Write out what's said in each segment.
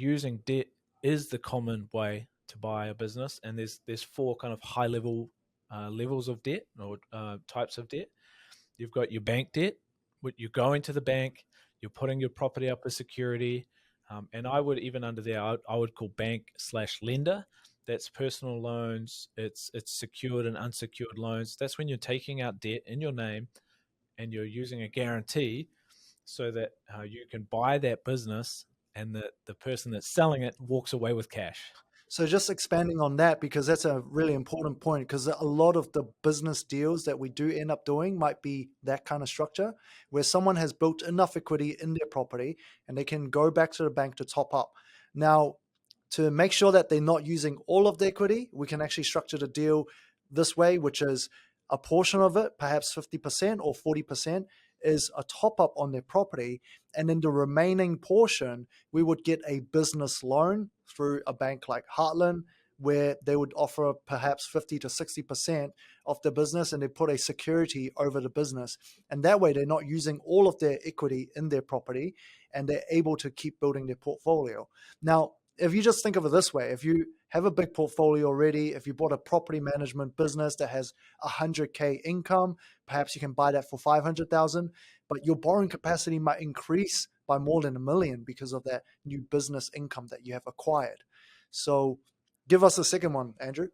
using debt is the common way to buy a business, and there's four kind of high level levels of debt or types of debt. You've got your bank debt, which you're going to the bank, you're putting your property up as security, and I would even under there, I would call bank slash lender. That's personal loans. It's secured and unsecured loans. That's when you're taking out debt in your name and you're using a guarantee so that you can buy that business and the person that's selling it walks away with cash. So just expanding on that, because that's a really important point, because a lot of the business deals that we do end up doing might be that kind of structure where someone has built enough equity in their property and they can go back to the bank to top up. Now, to make sure that they're not using all of the equity, we can actually structure the deal this way, which is a portion of it, perhaps 50% or 40%, is a top up on their property. And then the remaining portion, we would get a business loan through a bank like Heartland, where they would offer perhaps 50 to 60% of the business and they put a security over the business. And that way they're not using all of their equity in their property and they're able to keep building their portfolio. Now, if you just think of it this way, if you have a big portfolio already, if you bought a property management business that has 100K income, perhaps you can buy that for 500,000, but your borrowing capacity might increase by more than $1 million because of that new business income that you have acquired. So give us the second one, Andrew.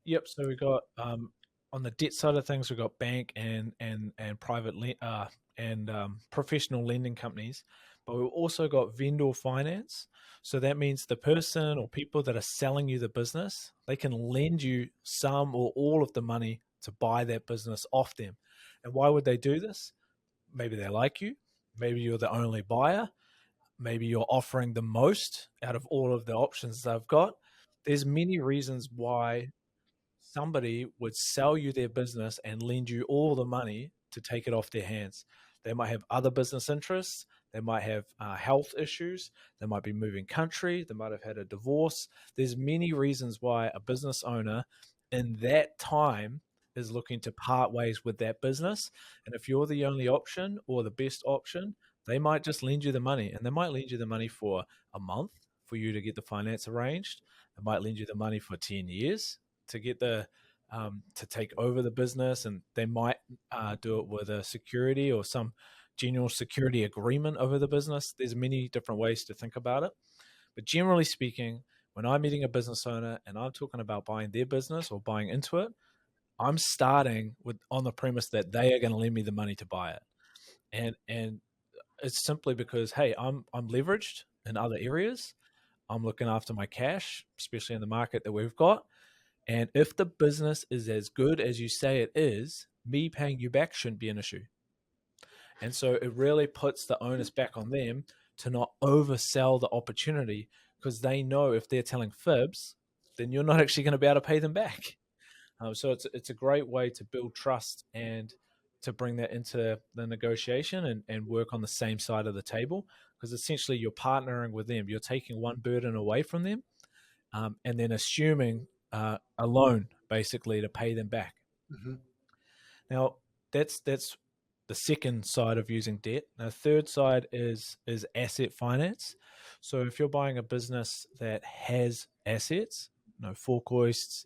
Yep. So we got on the debt side of things, we've got bank and private and professional lending companies, but we've also got vendor finance. So that means the person or people that are selling you the business, they can lend you some or all of the money to buy that business off them. And why would they do this? Maybe they like you. Maybe you're the only buyer. Maybe you're offering the most out of all of the options they've got. There's many reasons why somebody would sell you their business and lend you all the money to take it off their hands. They might have other business interests. They might have health issues. They might be moving country. They might have had a divorce. There's many reasons why a business owner in that time is looking to part ways with that business. And if you're the only option or the best option, they might just lend you the money. And they might lend you the money for a month for you to get the finance arranged. They might lend you the money for 10 years to get the to take over the business, and they might do it with a security or some general security agreement over the business. There's many different ways to think about it, but generally speaking, when I'm meeting a business owner and I'm talking about buying their business or buying into it, I'm starting with on the premise that they are going to lend me the money to buy it, and it's simply because, hey, I'm leveraged in other areas. I'm looking after my cash, especially in the market that we've got. And if the business is as good as you say it is, me paying you back shouldn't be an issue. And so it really puts the onus back on them to not oversell the opportunity, because they know if they're telling fibs, then you're not actually going to be able to pay them back. So it's a great way to build trust and to bring that into the negotiation and work on the same side of the table, because essentially you're partnering with them. You're taking one burden away from them and then assuming a loan basically to pay them back. Mm-hmm. Now that's the second side of using debt. Now, the third side is asset finance. So if you're buying a business that has assets, fork hoists,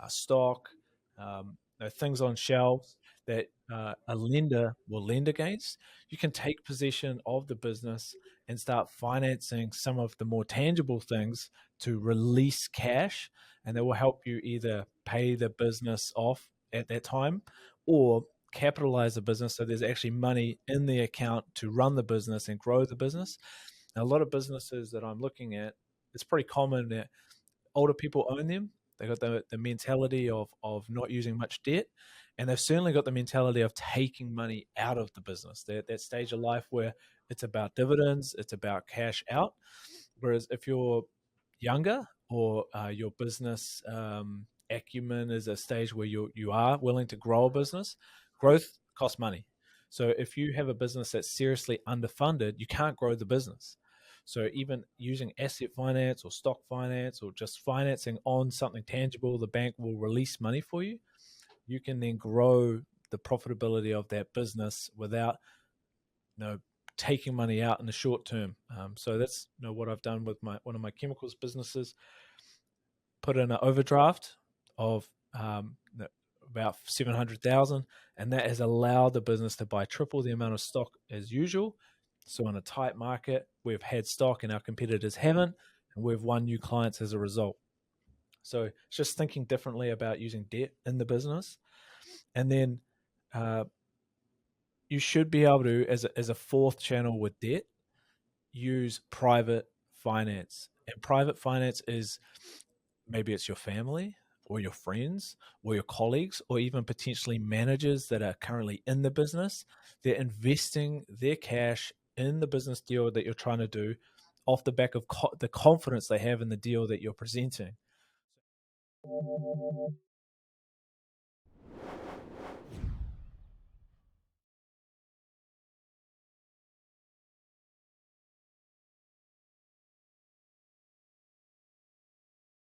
stock, things on shelves that a lender will lend against, you can take possession of the business and start financing some of the more tangible things to release cash, and that will help you either pay the business off at that time or capitalize the business so there's actually money in the account to run the business and grow the business. Now, a lot of businesses that I'm looking at, it's pretty common that older people own them. They got the mentality of not using much debt, and they've certainly got the mentality of taking money out of the business. They're at that stage of life where it's about dividends, it's about cash out. Whereas if you're younger or your business acumen is a stage where you are willing to grow a business, growth costs money. So if you have a business that's seriously underfunded, you can't grow the business. So even using asset finance or stock finance or just financing on something tangible, the bank will release money for you. You can then grow the profitability of that business without taking money out in the short term. So that's what I've done with one of my chemicals businesses. Put in an overdraft of about 700,000, and that has allowed the business to buy triple the amount of stock as usual. So in a tight market, we've had stock and our competitors haven't, and we've won new clients as a result. So it's just thinking differently about using debt in the business. And then you should be able to, as a fourth channel with debt, use private finance. And private finance is, maybe it's your family or your friends or your colleagues or even potentially managers that are currently in the business. They're investing their cash in the business deal that you're trying to do off the back of the confidence they have in the deal that you're presenting.